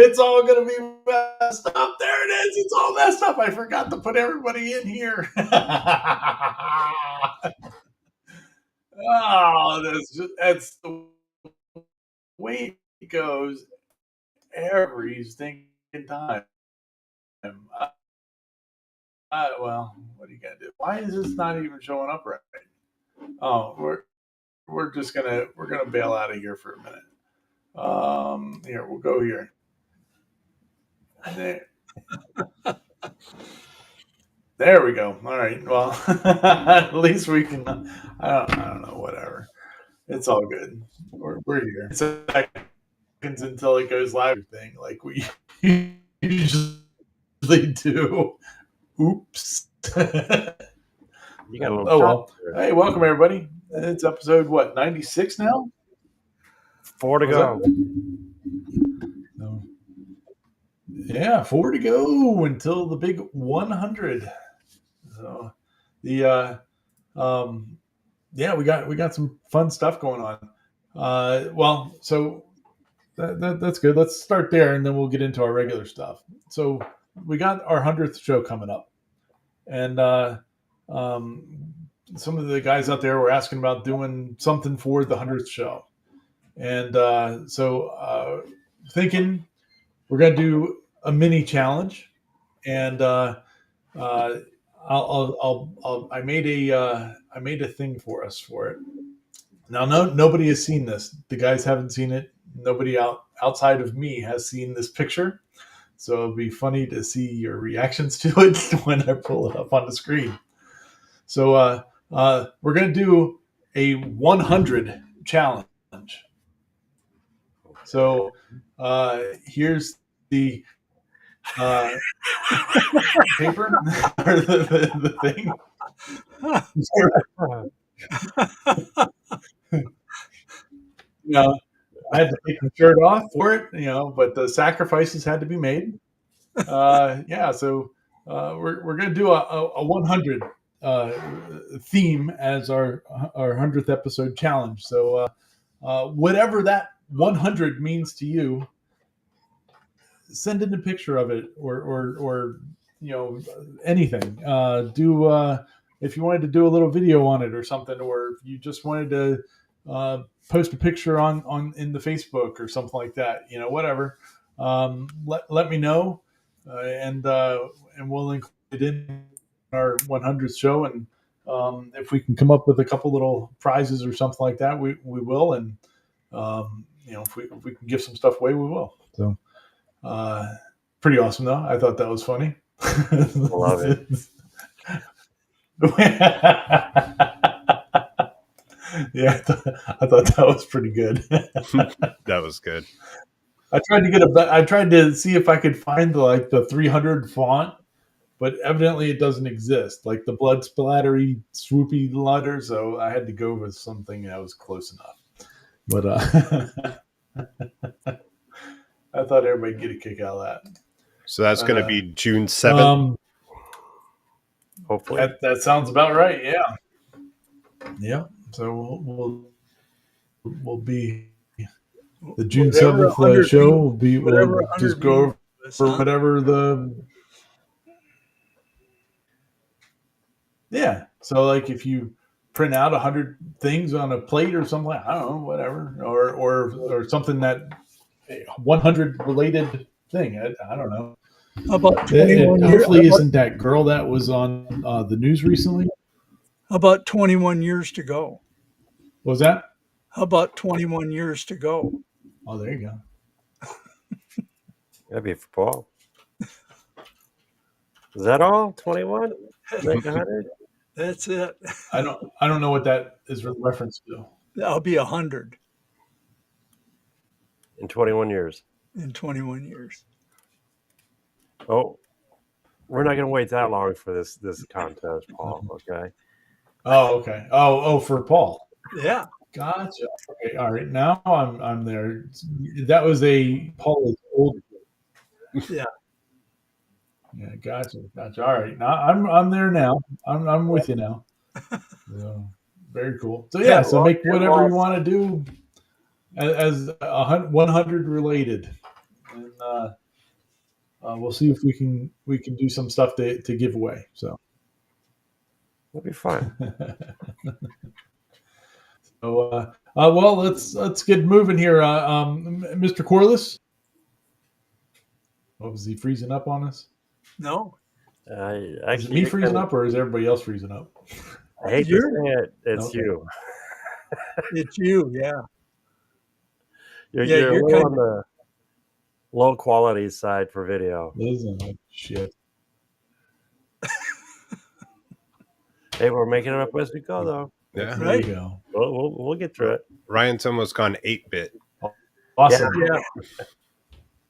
It's all going to be messed up. There it is. It's all messed up. I forgot to put everybody in here. Oh, that's the way it goes every stinking time. Well, what are you gonna do? Why is this not even showing up right? Oh, we're just gonna bail out of here for a minute. Here we'll go here. There we go. All right. Well, at least we can. I don't know. Whatever. It's all good. We're here. Seconds until it goes live. Thing like we usually do. Oops. You got a little. Oh well. Hey, welcome everybody. It's episode 96 now. 4 to go. So, yeah, 4 to go until the big 100. So the yeah, we got some fun stuff going on. Well, so that's good. Let's start there, and then we'll get into our regular stuff. So we got our 100th show coming up, and some of the guys out there were asking about doing something for the 100th show, and so thinking we're gonna do a mini challenge, and I made a thing for us for it. Now, nobody has seen this. The guys haven't seen it. Nobody outside of me has seen this picture. So it'll be funny to see your reactions to it when I pull it up on the screen. So we're going to do a 100 challenge. So here's the paper or the thing. I had to take the shirt off for it, but the sacrifices had to be made. Yeah, so we're going to do a 100 theme as our 100th episode challenge. So whatever that 100 means to you, send in a picture of it or anything. If you wanted to do a little video on it or something, or if you just wanted to post a picture on in the Facebook or something like that, whatever. Let me know, and we'll include it in our 100th show. And if we can come up with a couple little prizes or something like that, we will. And if we can give some stuff away, we will. So pretty awesome, though. I thought that was funny. Love it. Yeah, I thought that was pretty good. That was good. I tried to see if I could find the 300 font, but evidently it doesn't exist, like the blood splattery swoopy letter. So I had to go with something that was close enough. But I thought everybody'd get a kick out of that. So that's going to be June 7th. Hopefully, that sounds about right. Yeah. Yeah. So we'll be the June 7th show. We'll just go over for whatever the. Yeah. So like if you print out 100 things on a plate or something, I don't know, whatever, or something that 100 related thing. I don't know. How about 21 years? Hopefully, isn't that girl that was on the news recently? How about 21 years to go? What was that? How about 21 years to go? Oh, there you go. That'd be for Paul. Is that all? 21? That's it. I don't know what that is reference to. I'll be 100 in 21 years. In 21 years. Oh, we're not going to wait that long for this contest, Paul. Okay. Oh, okay. Oh, for Paul. Yeah. Gotcha. Okay. All right. Now I'm there. That was Paul is old. Yeah. Yeah. Gotcha. All right. Now I'm there now. I'm with you now. So, very cool. So yeah. So make whatever you want to do as 100 related. And, we'll see if we can do some stuff to give away. So It'll be fun. so well, let's get moving here, Mr. Corliss. Oh, is he freezing up on us? No, Is it Actually, me freezing up, or is everybody else freezing up? I hate to You're- say it. It's Okay. you. it's you. Yeah. You're, Yeah, you're a you're little kind on the low quality side for video. Isn't it? Shit. Hey, we're making it up as we go, though. Yeah. There Right. you go. We'll get through it. Ryan's almost gone 8-bit. Awesome. Yeah.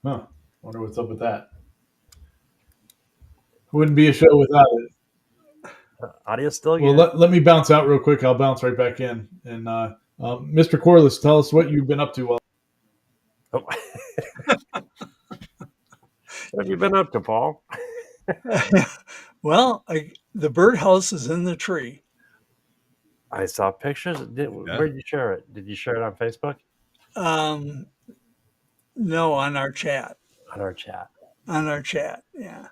Huh. Wonder what's up with that. Wouldn't be a show without it. Audio's still Well, good. let me bounce out real quick. I'll bounce right back in. And Mr. Corliss, tell us what you've been up to. Oh. What have you been up to, Paul? Well, the birdhouse is in the tree. I saw pictures. Where did you share it? Did you share it on Facebook? No, on our chat. On our chat. Yeah.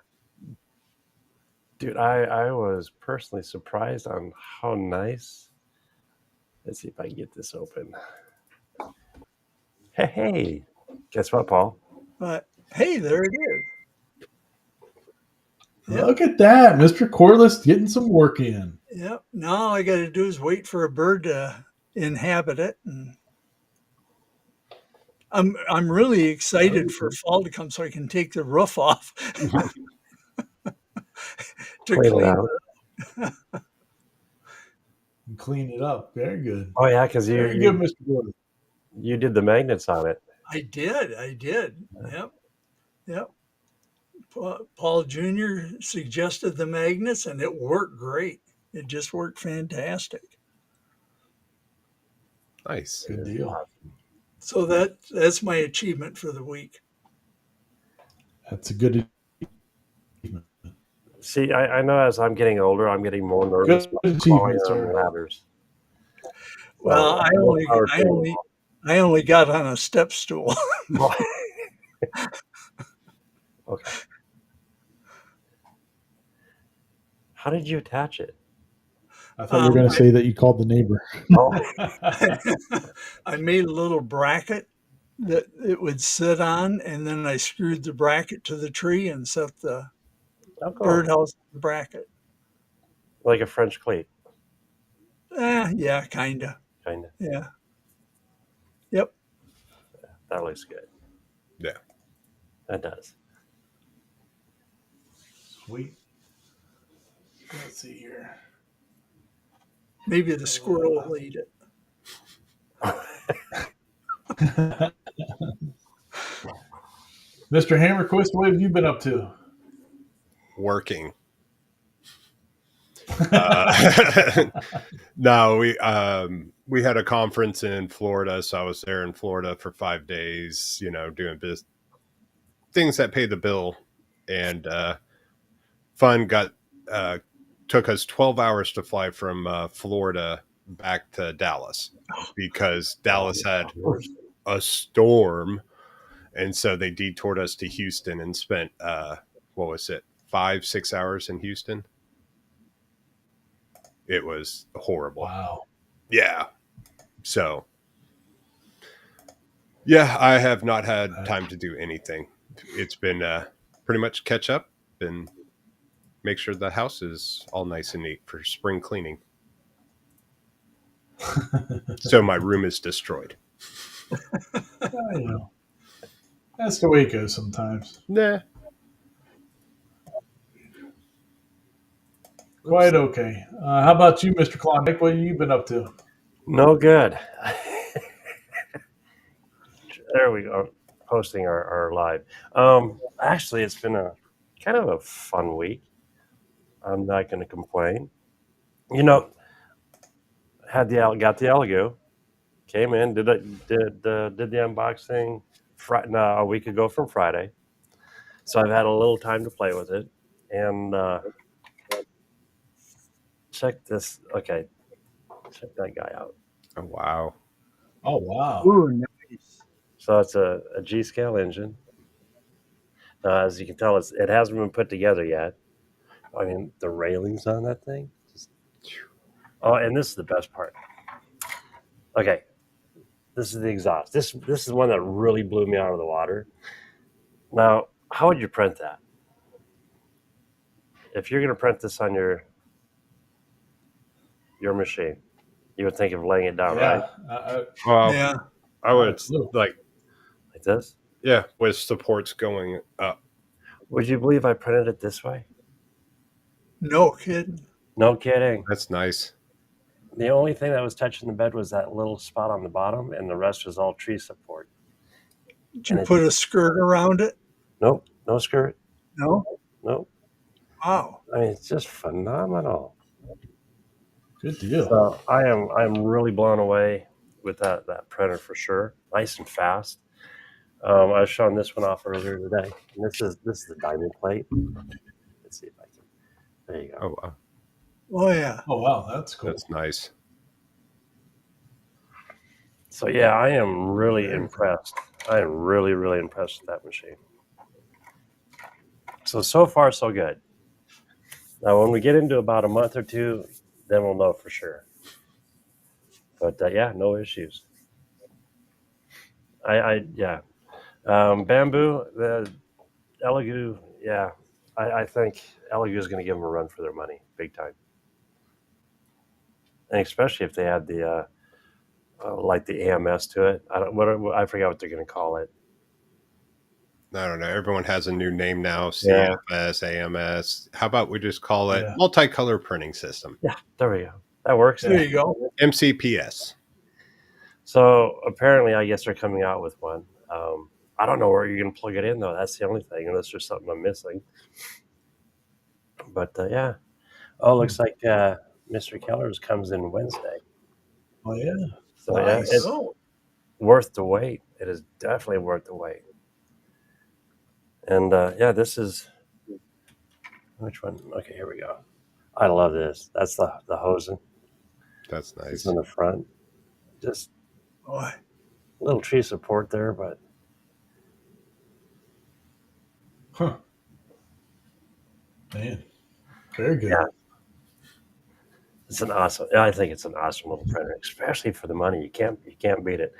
Dude, I was personally surprised on how nice. Let's see if I can get this open. Hey. Guess what, Paul? But hey, there it is. Yep. Look at that. Mr. Corliss getting some work in. Yep. Now all I got to do is wait for a bird to inhabit it, and I'm really excited for fall to come so I can take the roof off to Clean it clean out. And clean it up. Very good. Oh yeah, because Very good, Mr. Corliss. you did the magnets on it. I did. Yep. Paul Jr. suggested the magnets, and it worked great. It just worked fantastic. Nice. Good deal. So that's my achievement for the week. That's a good achievement. See, I know as I'm getting older, I'm getting more nervous Good about crawling achievement, on sir. ladders. Well, I only got on a step stool. Okay. How did you attach it? I thought you were going to say that you called the neighbor. Oh, I made a little bracket that it would sit on, and then I screwed the bracket to the tree and set the cool. birdhouse in the bracket. Like a French cleat, Yeah, kind of. Yeah. Yep. that looks good. Yeah. That does. Sweet. Let's see here. Maybe the squirrel will eat it. Mr. Hammerquist, what have you been up to? Working. No, we had a conference in Florida, so I was there in Florida for 5 days, doing things that pay the bill, and fun took us 12 hours to fly from Florida back to Dallas because Dallas had a storm, and so they detoured us to Houston and spent 5-6 hours in Houston. It was horrible. Wow. Yeah. So, yeah, I have not had time to do anything. It's been pretty much catch up and make sure the house is all nice and neat for spring cleaning. So my room is destroyed. That's the way it goes sometimes. Nah. Quite okay. How about you, Mr. Klondike? What have you been up to? No good. There we go. Posting our live. Actually, it's been a kind of a fun week. I'm not going to complain. Got the Algo, came in, did the unboxing a week ago from Friday. So I've had a little time to play with it, and check this. Okay, check that guy out. Oh, wow. Oh, wow. Ooh, nice. So it's a G-scale engine. As you can tell, it hasn't been put together yet. I mean, the railings on that thing. Oh, and this is the best part. Okay, this is the exhaust. This is one that really blew me out of the water. Now, how would you print that? If you're going to print this on your machine, you would think of laying it down, right? Well, Yeah. I would Absolutely. like this. Yeah, with supports going up. Would you believe I printed it this way? No kidding. No kidding. That's nice. The only thing that was touching the bed was that little spot on the bottom, and the rest was all tree support. Did you put a skirt around it? Nope, no skirt. No. Nope. Wow. I mean, it's just phenomenal. Good deal. So I'm really blown away with that printer for sure. Nice and fast. I was showing this one off earlier today, and this is the diamond plate. Let's see if I can. There you go. Oh wow. Oh yeah. Oh wow, that's cool. That's nice. So yeah, I am really impressed. I am really, really impressed with that machine. So far, so good. Now, when we get into about a month or two, then we'll know for sure. But yeah, no issues. Bamboo, the Elegoo, yeah, I think Elegoo is going to give them a run for their money, big time. And especially if they add the like the AMS to it. I forgot what they're going to call it. I don't know. Everyone has a new name now. CFS, AMS. How about we just call it multicolor printing system? Yeah, there we go. That works. There you go. MCPS. So apparently, I guess they're coming out with one. I don't know where you're going to plug it in, though. That's the only thing, unless there's something I'm missing. But yeah. Oh, looks like Mr. Keller's comes in Wednesday. Oh yeah. So Nice. yeah, it's worth the wait. It is definitely worth the wait. And yeah, this is which one? Okay, here we go. I love this. That's the hosen. That's nice. It's in the front. Just Boy. a little tree support there, but Man, very good. yeah. It's an awesome. I think it's an awesome little printer, especially for the money. You can't beat it.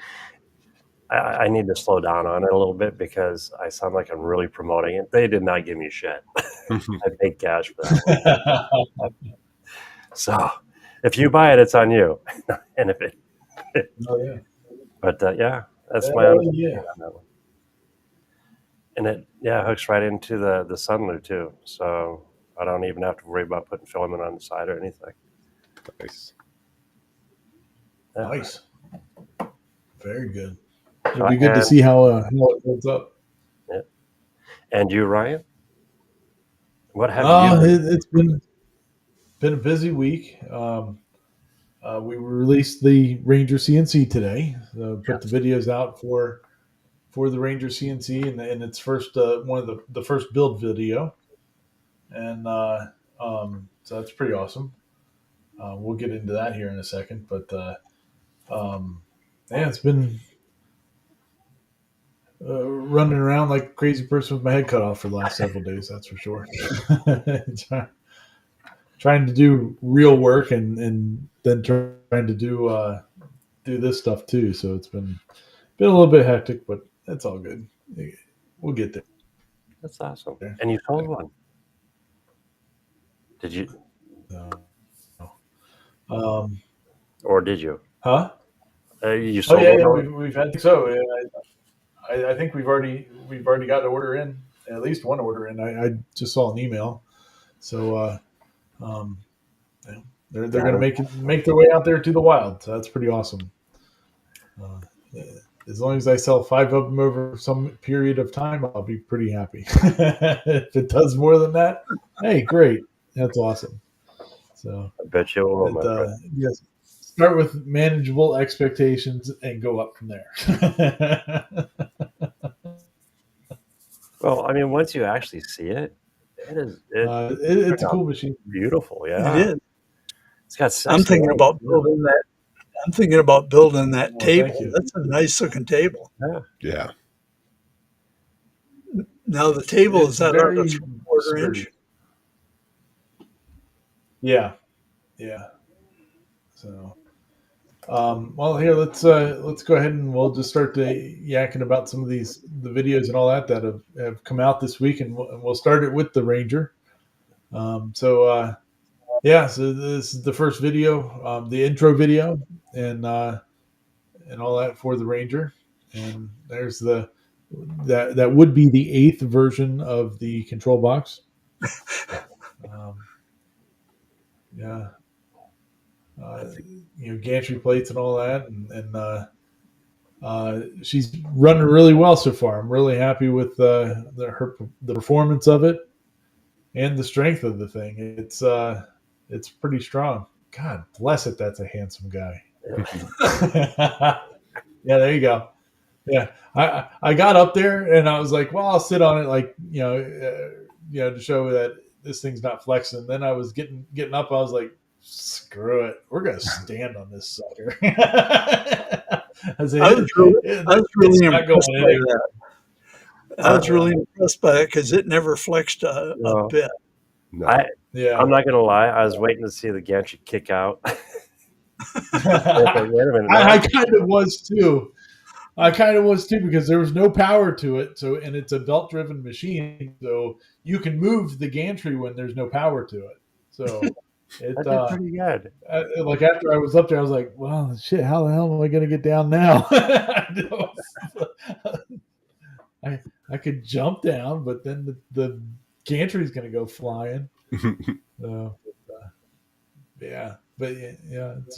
I need to slow down on it a little bit because I sound like I'm really promoting it. They did not give me shit. I paid cash for that one. So if you buy it, it's on you. And if it, Oh yeah. but yeah, that's my own yeah. on that one. And it hooks right into the Sunler too. So I don't even have to worry about putting filament on the side or anything. Nice. Yeah. Nice. Very good. It'll be good to see how it builds up. Yeah. And you, Ryan? What have you? It's been a busy week. We released the Ranger CNC today. Put the videos out for the Ranger CNC, and its first one of the first build video, and so that's pretty awesome. We'll get into that here in a second, but it's been running around like a crazy person with my head cut off for the last several days. That's for sure. Trying to do real work and then trying to do this stuff too. So it's been a little bit hectic, but it's all good. We'll get there. That's awesome. And you sold one. Did you? Or did you? Huh? You sold one? We've had so. I think we've already got an order in, at least one order in. I just saw an email, so they're going to make their way out there to the wild. So that's pretty awesome. As long as I sell 5 of them over some period of time, I'll be pretty happy. If it does more than that, hey, great. That's awesome. So I bet you will. Yes, start with manageable expectations and go up from there. Well, I mean, once you actually see it, it's a cool machine. Beautiful, yeah. It is. It's got. I'm thinking about building that. I'm thinking about building that table. That's a nice looking table. Yeah. Now the table it's is that on the very 3/4 sturdy. inch? Yeah, yeah. So, well, here let's go ahead and we'll just start to yakking about some of the videos and all that have come out this week, and we'll start it with the Ranger. Yeah, so this is the first video, the intro video, and all that for the Ranger, and there's that would be the 8th version of the control box. Um, yeah, gantry plates and all that, and she's running really well so far. I'm really happy with the performance of it and the strength of the thing. It's pretty strong. God bless it. That's a handsome guy. Yeah, there you go. Yeah, I got up there and I was like, well, I'll sit on it, like to show that this thing's not flexing. Then I was getting up. I was like, screw it, we're gonna stand on this sucker. I was really not going impressed by anywhere. that. I was really impressed by it because it never flexed a bit. No. I'm not gonna lie. I was waiting to see the gantry kick out. Wait a minute, I kind of was too. Because there was no power to it. So, and it's a belt-driven machine, so you can move the gantry when there's no power to it. So, that did pretty good. Like after I was up there, I was like, "Well, shit, how the hell am I going to get down now?" I could jump down, but then the gantry's going to go flying. Yeah, but yeah, it's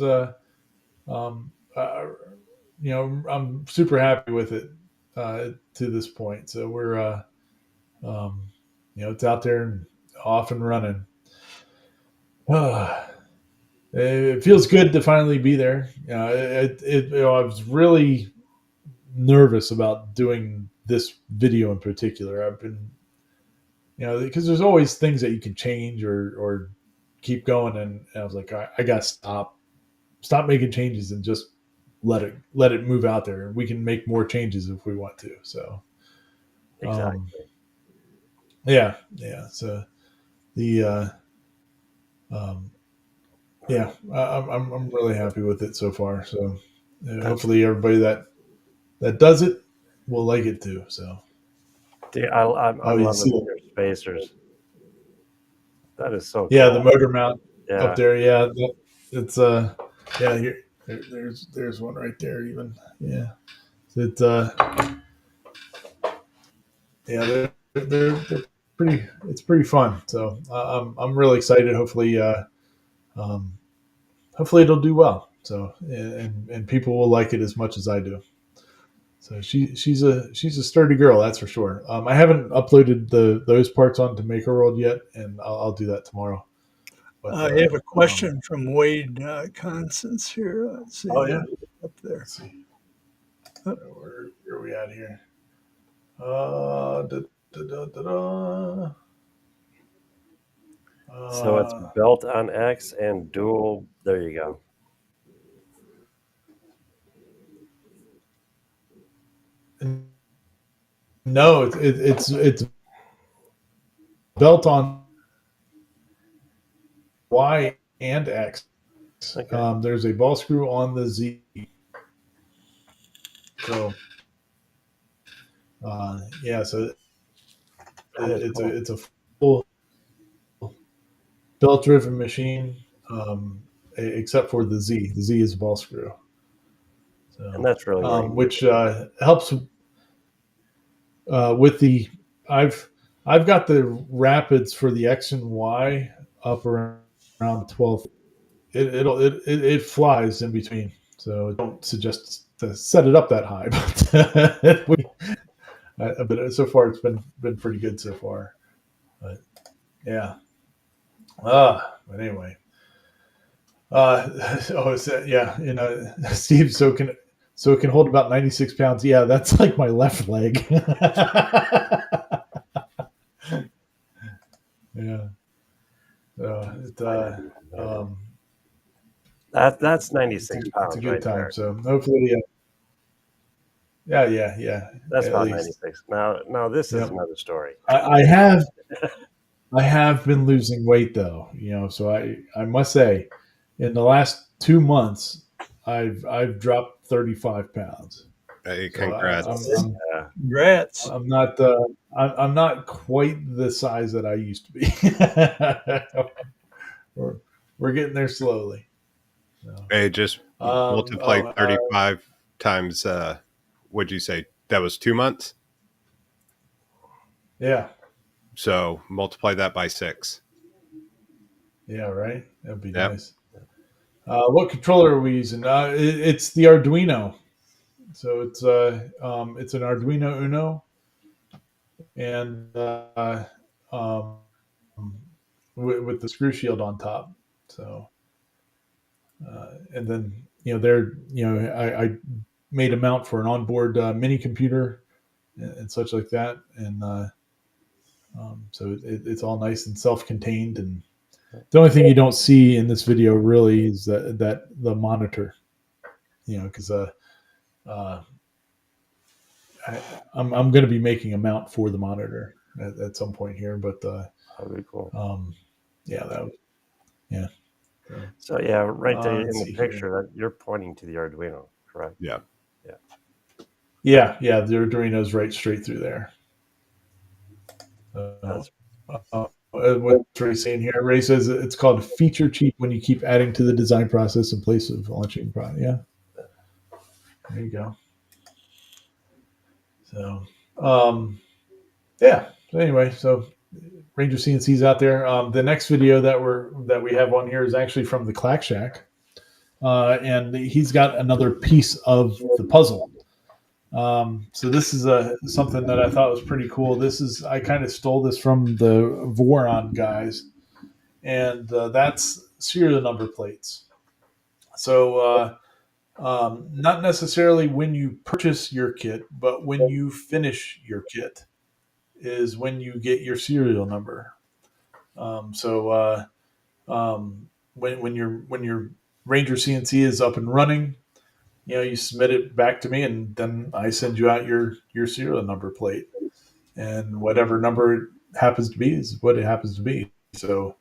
I'm super happy with it to this point. So we're it's out there and off and running. It feels good to finally be there. I was really nervous about doing this video in particular. I've been, because there's always things that you can change or keep going, and I was like, I got to stop making changes and just let it move out there. We can make more changes if we want to. So, exactly. Yeah. So the I'm really happy with it so far. So hopefully everybody that does it will like it too. So, dude, I'm loving your spacers. That is so cool. Yeah, the motor mount up there. Yeah, it's here. There's one right there. Even it's they're pretty. It's pretty fun. So I'm really excited. Hopefully it'll do well. So and people will like it as much as I do. So she's a sturdy girl, that's for sure. I haven't uploaded those parts onto MakerWorld yet, and I'll do that tomorrour. But, I have a question from Wade Constance here. Let's see. Oh yeah, up there. Let's see. Where are we at here? So it's belt on X and dual. There you go. No, it's belt on Y and X. Okay. There's a ball screw on the Z. So so it's a full belt-driven machine, except for the Z. The Z is a ball screw. So, and that's really great. Which helps with the I've got the rapids for the X and Y up around 12. It flies in between, so I don't suggest to set it up that high, but so far it's been pretty good so far. But yeah, but anyway, Steve, so it can hold about 96 pounds. Yeah, that's like my left leg. Yeah. So that's 96 pounds. It's a good right time. there. So hopefully, Yeah. That's At about least. 96. Now this is Yep. another story. I have bbeen losing weight though, so I must say, in the last 2 months, I've dropped 35 pounds. Hey, So congrats. Yeah. Congrats. I'm not quite the size that I used to be. we're, we're getting there slowly. So, Hey, just multiply oh, 35 times, what'd you say? That was 2 months? yeah, So multiply that by 6. yeah, right. That'd be Yep. nice. What controller are we using? It's the Arduino. So it's an Arduino Uno, and um, with the screw shield on top. So and then I made a mount for an onboard mini computer and such like that, and so it's all nice and self-contained. And the only thing you don't see in this video really is that the monitor, because uh, I'm going to be making a mount for the monitor at some point here, but That'd be cool. yeah, that was, yeah. So yeah, right there in Let's the see here. picture that you're pointing to the Arduino, correct? Yeah. Yeah, the Arduino's right straight through there. That's What's Ray saying here? Ray says it's called feature cheap when you keep adding to the design process in place of launching product. Yeah, there you go. So, yeah. So anyway, so Ranger CNC's out there. The next video that we have on here is actually from the Clack Shack, and he's got another piece of the puzzle. So this is something that I thought was pretty cool. I kind of stole this from the Voron guys, and that's serial number plates. So not necessarily when you purchase your kit, but when you finish your kit is when you get your serial number. So when your Ranger CNC is up and running, you submit it back to me, and then I send you out your serial number plate, and whatever number it happens to be is what it happens to be. So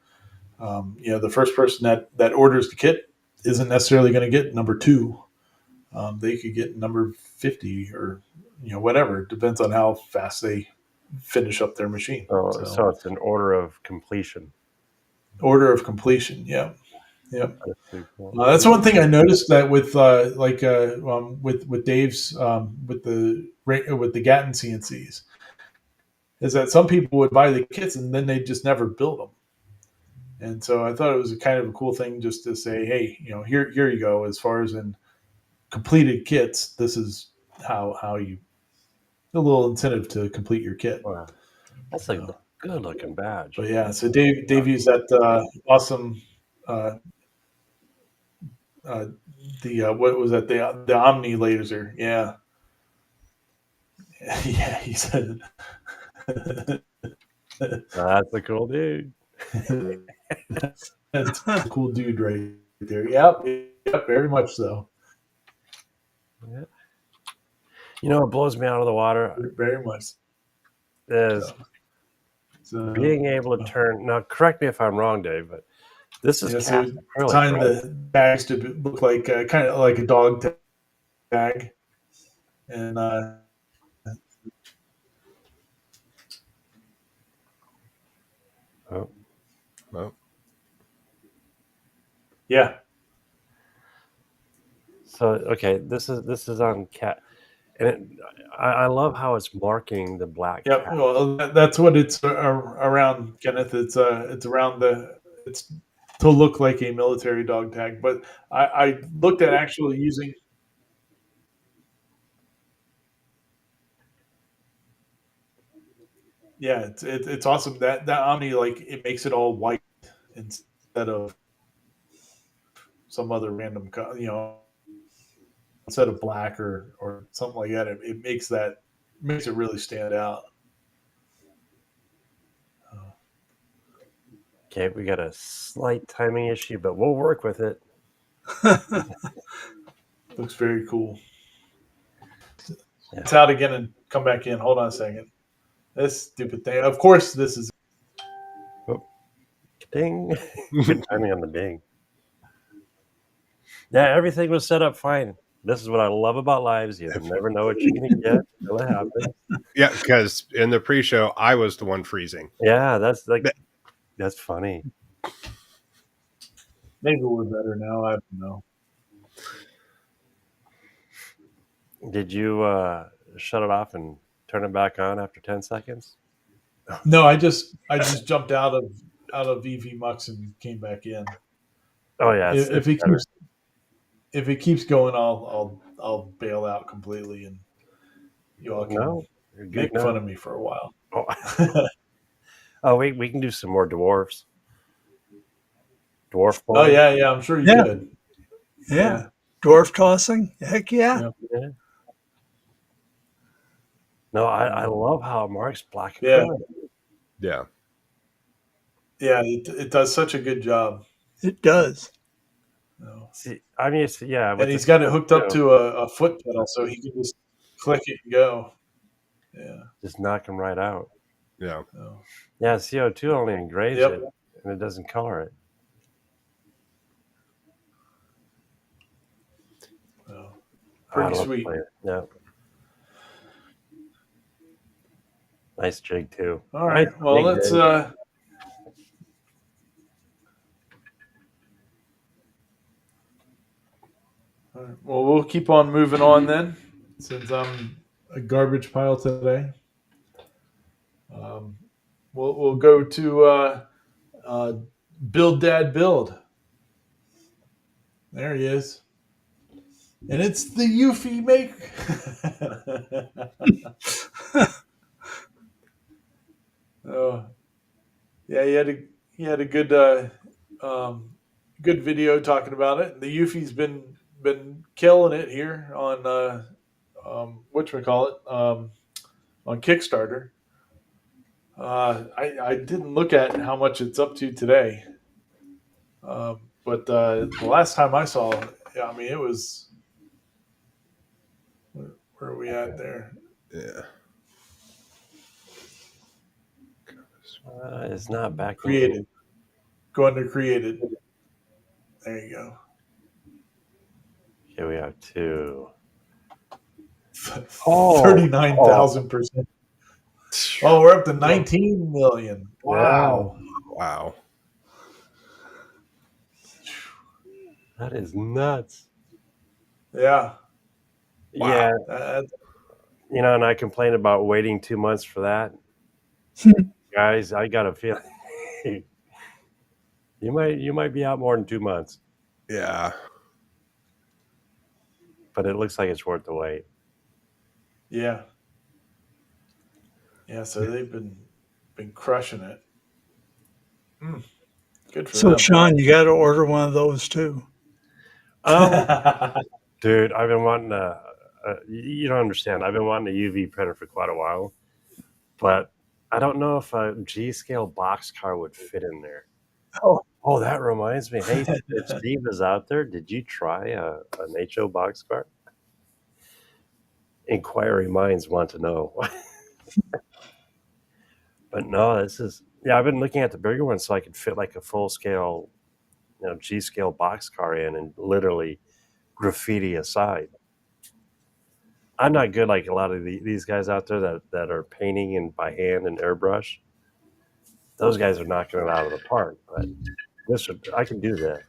the first person that orders the kit isn't necessarily going to get number 2. They could get number 50 or whatever. It depends on how fast they finish up their machine. so it's an order of completion. Order of completion. Yeah. Yep. That's pretty cool. That's one thing I noticed that with with Dave's with the Gatton CNCs is that some people would buy the kits and then they just never build them. And so I thought it was a kind of a cool thing just to say, hey, here you go. As far as in completed kits, this is how you a little incentive to complete your kit. Wow. That's a good looking badge. But yeah, so Dave used that awesome what was that, the Omni laser. Yeah. Yeah, he said That's a cool dude. that's a cool dude right there. Yep, very much so. Yeah. What blows me out of the water Very much is so. being able to turn. Now, correct me if I'm wrong, Dave, but this is so acrylic, tying right? the bags to look like kind of like a dog tag, and Well, yeah. So okay, this is on cat, and I love how it's marking the black Yep. cat. Well, that's what it's around, Kenneth. It's around it's to look like a military dog tag. But I looked at actually using. Yeah, it's awesome that Omni, like, it makes it all white instead of some other random instead of black or something like that. It makes it really stand out. Okay, we got a slight timing issue, but we'll work with it. Looks very cool. It's out again and come back in. Hold on a second. This stupid thing. Of course, this is. Ding. Good timing on the ding. Yeah, everything was set up fine. This is what I love about lives. You never know what you're going to get until it happens. Yeah, because in the pre-show, I was the one freezing. Yeah, that's funny. Maybe we're better now. I don't know. Did you shut it off and turn it back on after 10 seconds? No, I just jumped out of EV Mux and came back in. Oh yeah, if it keeps going, I'll bail out completely, and you all can make fun of me for a while. Oh, we can do some more dwarf Oh porn. yeah, I'm sure you could. Yeah. Dwarf tossing? Heck yeah. Yeah. No, I love how it marks black Yeah. acrylic. Yeah. Yeah, it does such a good job. It does. No. See, I mean, And he's got it hooked up to a foot pedal, so he can just click it and go. Yeah. Just knock them right out. Yeah. Oh. Yeah, CO2 only engraves it, and it doesn't color it. Oh. Pretty sweet. Yeah. Nice jig too. All right. Nice well, let's. All right. Well, we'll keep on moving on then, since I'm a garbage pile today. We'll go to Build Dad Build. There he is. And it's the Eufy make. Oh, yeah, he had a good good video talking about it. The Eufy's been killing it here on whatchamacallit, on Kickstarter. I didn't look at how much it's up to today, but the last time I saw, I mean, it was. Where are we at there? Yeah. It's not back. Created. Go under created. There you go. Here we have 2. 39,000%. Oh, we're up to 19 million. Wow. Wow. That is nuts. Yeah. Yeah. Wow. And I complained about waiting 2 months for that. Guys, I got a feeling you might be out more than 2 months. Yeah. But it looks like it's worth the wait. Yeah. Yeah, so they've been crushing it. Good for them. So, Sean, you got to order one of those too. Dude, I've been wanting to. You don't understand. I've been wanting a UV printer for quite a while, but I don't know if a G-scale boxcar would fit in there. Oh, that reminds me. Hey, if Steve is out there, did you try an HO boxcar? Inquiry minds want to know. But no, this is. Yeah, I've been looking at the bigger one so I could fit like a full-scale, G-scale boxcar in and literally graffiti aside. I'm not good like a lot of these guys out there that are painting and by hand and airbrush. Those guys are knocking it out of the park. But I can do that.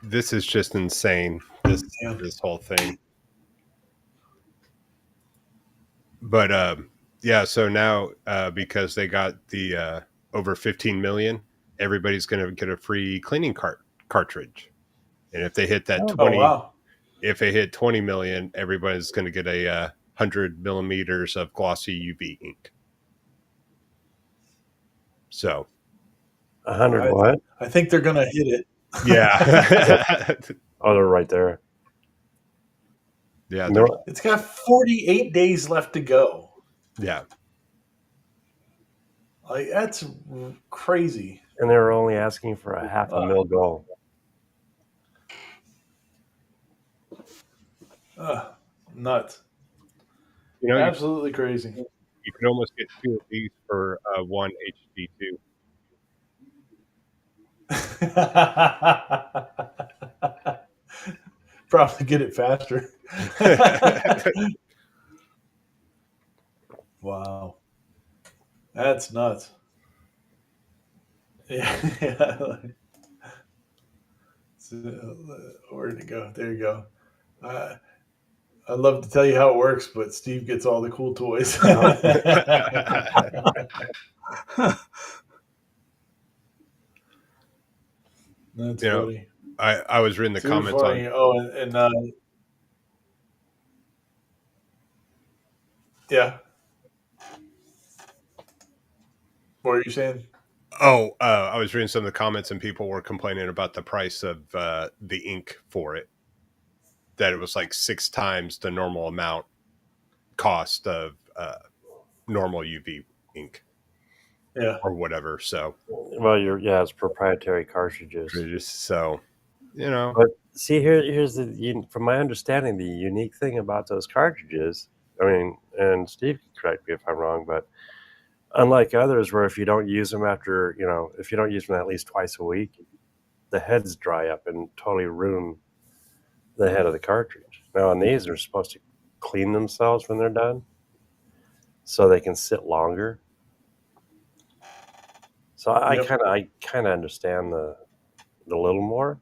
This is just insane. This whole thing. But yeah. So now because they got the over 15 million, everybody's going to get a free cleaning cartridge. And if they hit that 20, if they hit 20 million, everybody's going to get a 100 millimeters of glossy UV ink. So 100 what? I think they're going to hit it. Yeah. Oh, they're right there. Yeah. It's got 48 days left to go. Yeah. Like, that's crazy. And they were only asking for a $500,000 goal. Nuts. You know, Absolutely crazy. you could almost get 2 of these for one HD2. Probably get it faster. Wow. That's nuts. Yeah. So, where'd it go? There you go. Uh, I'd love to tell you how it works, but Steve gets all the cool toys. That's You know, funny. I was reading the Too comments on. funny. Oh, and yeah. What are you saying? Oh, I was reading some of the comments, and people were complaining about the price of the ink for it. That it was like 6 times the normal amount cost of normal UV ink Yeah. or whatever. So, Well, it's proprietary cartridges. so you know, But see, here's from my understanding, the unique thing about those cartridges. I mean, and Steve can correct me if I'm wrong, but unlike others, where if you don't use them if you don't use them at least twice a week, the heads dry up and totally ruin the head of the cartridge. Now, on these, they're supposed to clean themselves when they're done, so they can sit longer. So I Yep. kind of understand the little more.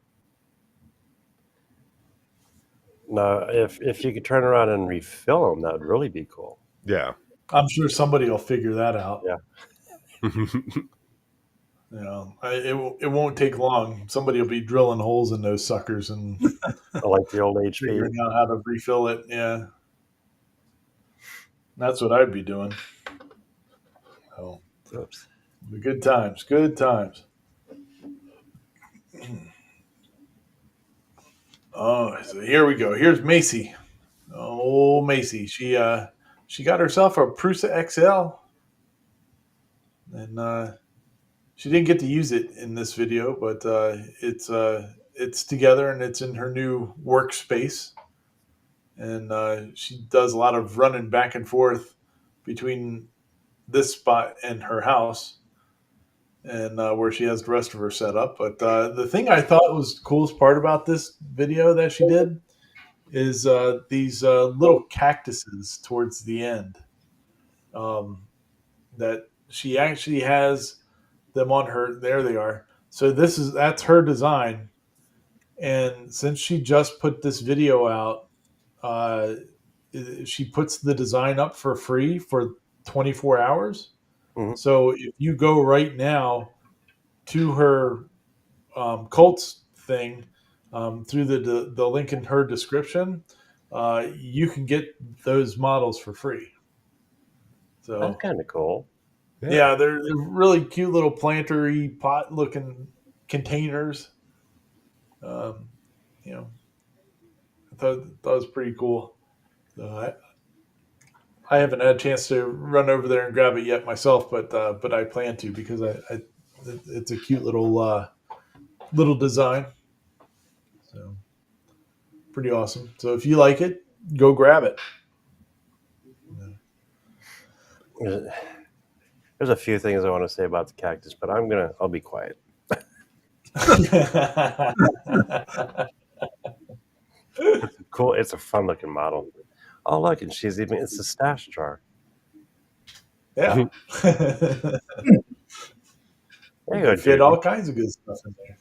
Now, if you could turn around and refill them, that would really be cool. yeah. I'm sure somebody will figure that out. Yeah. It won't take long. Somebody will be drilling holes in those suckers and Like the old HP. figuring out how to refill it. Yeah. That's what I'd be doing. Oh, Oops. good times. Good times. Oh, so here we go. Here's Macy. Oh, Macy. She got herself a Prusa XL, and she didn't get to use it in this video, but it's together and it's in her new workspace, and she does a lot of running back and forth between this spot and her house, and where she has the rest of her setup. But the thing I thought was the coolest part about this video that she did is these little cactuses towards the end. That she actually has them on her. There they are. So that's her design. And since she just put this video out, uh, she puts the design up for free for 24 hours. Mhm. So if you go right now to her Colts thing through the link in her description, you can get those models for free. So That's kind of cool. yeah, they're really cute little planter-y pot looking containers. Um, you know, I thought that was pretty cool. So I haven't had a chance to run over there and grab it yet myself, but I plan to because it's a cute little design. So pretty awesome. So if you like it, go grab it. There's a few things I want to say about the cactus, but I'll be quiet. It's cool. It's a fun looking model. Oh, look, and it's a stash jar. Yeah. There you go, Fit Judy. all kinds of good stuff in there.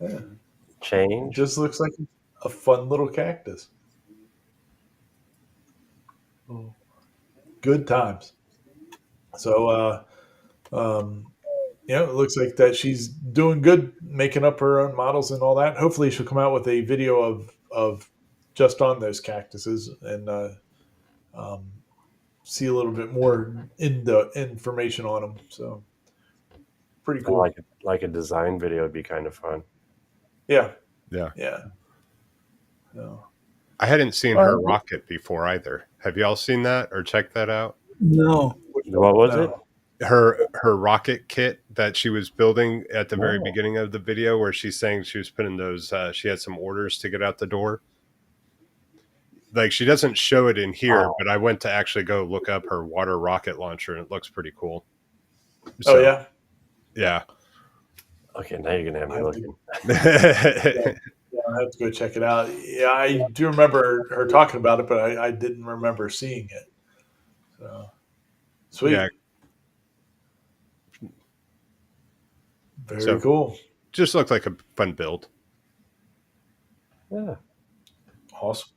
Yeah. Yeah. Change. Just looks like a fun little cactus. Good times. So, it looks like that she's doing good, making up her own models and all that. Hopefully, she'll come out with a video of just on those cactuses and um, see a little bit more in the information on them. So, pretty cool. Like a design video would be kind of fun. Yeah. Yeah. Yeah. So, I hadn't seen All her right. rocket before either. Have y'all seen that or checked that out? No. What was it? her rocket kit that she was building at the very Oh. beginning of the video, where she's saying she was putting those. She had some orders to get out the door. Like, she doesn't show it in here, Wow. but I went to actually go look up her water rocket launcher, and it looks pretty cool. Oh yeah. Yeah. Okay, now you're gonna have me looking. Yeah, I have to go check it out. Yeah, I do remember her talking about it, but I didn't remember seeing it. So sweet. Yeah. Very cool. Just looked like a fun build. Yeah. Awesome.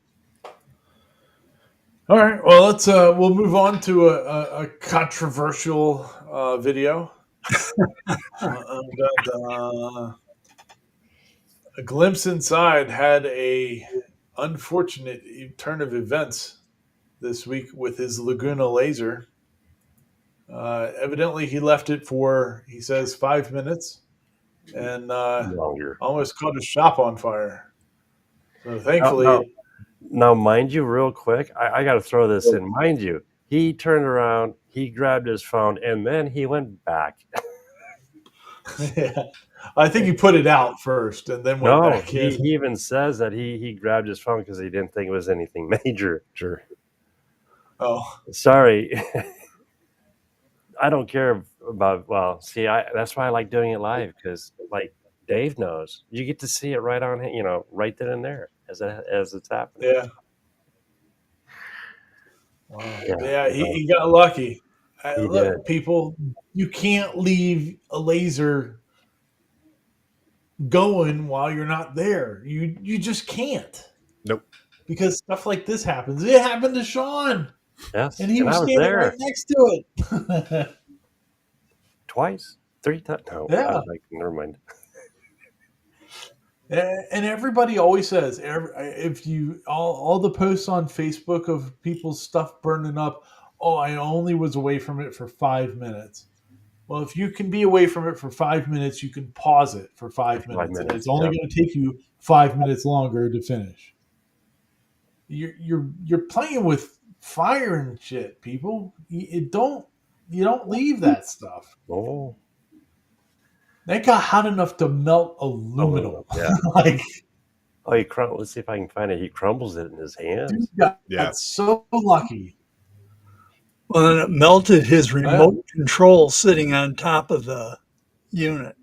All right. Well, let's we'll move on to a controversial video. A Glimpse Inside had a unfortunate turn of events this week with his Laguna laser. Evidently, he left it for, he says, 5 minutes, and Longer. almost caught his shop on fire. So thankfully, Now, mind you, real quick, I got to throw this in. Mind you, he turned around, he grabbed his phone, and then he went back. yeah, I think he put it out first and then went back he in. even says that he grabbed his phone because he didn't think it was anything major. Sure. Oh, Sorry. I don't care about, well, see, that's why I like doing it live, because like Dave knows, you get to see it right on, right then and there as it's happening. yeah. Wow. Yeah, he got lucky. Look, people, you can't leave a laser going while you're not there. You just can't. Nope. Because stuff like this happens. It happened to Sean. Yes. And he was standing there right next to it. Twice, 3 times. No, Yeah. Never mind. And everybody always says, if you all the posts on Facebook of people's stuff burning up, oh, I only was away from it for 5 minutes. Well, if you can be away from it for 5 minutes, you can pause it for 5 minutes, and it's only going to take you 5 minutes longer to finish. You're playing with fire and shit, people. You don't leave that stuff. Oh. That got hot enough to melt aluminum. Yeah. Let's see if I can find it. He crumbles it in his hands. Dude got so lucky. Well, then it melted his remote control sitting on top of the unit.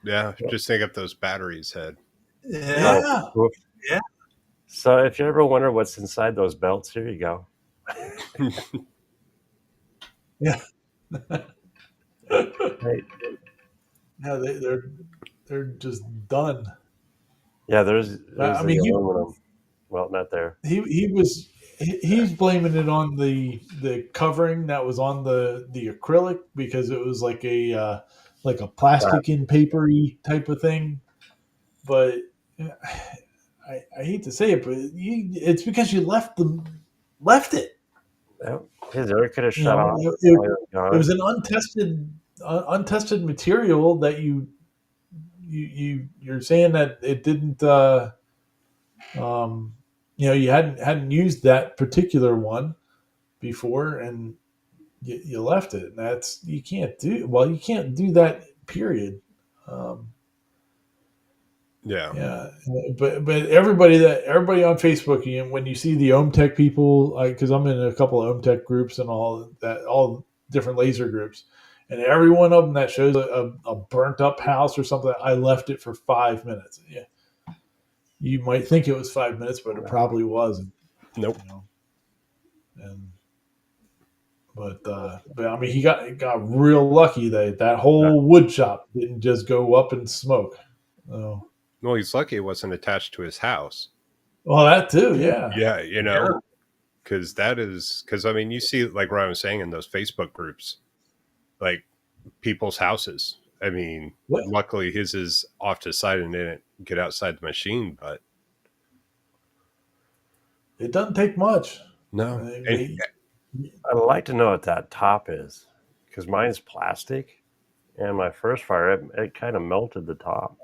Yeah, just think up those batteries had. Yeah. Yeah. So if you ever wonder what's inside those belts, here you go. Yeah. Right. No, they're just done. Yeah, there's I mean, aluminum. Well, not there. He's blaming it on the covering that was on the acrylic, because it was like a plastic in papery type of thing. But I hate to say it, but it's because you left it. Yeah. His air could have shut off. It was an untested material that you're saying that it didn't. You hadn't used that particular one before, and you left it. And you can't do that. Period. Yeah. But everybody on Facebook, when you see the Ohm Tech people, because I'm in a couple of Ohm Tech groups and all different laser groups, and every one of them that shows a burnt up house or something, I left it for 5 minutes. Yeah. You might think it was 5 minutes, but it probably wasn't. Nope. But I mean, he got real lucky that whole wood shop didn't just go up in smoke. So. Well, he's lucky it wasn't attached to his house. Well, that too, yeah. Yeah, because I mean, you see, like what I was saying in those Facebook groups, like people's houses. I mean, luckily his is off to the side and didn't get outside the machine, but it doesn't take much. No. I'd like to know what that top is, because mine's plastic, and my first fire, it kind of melted the top.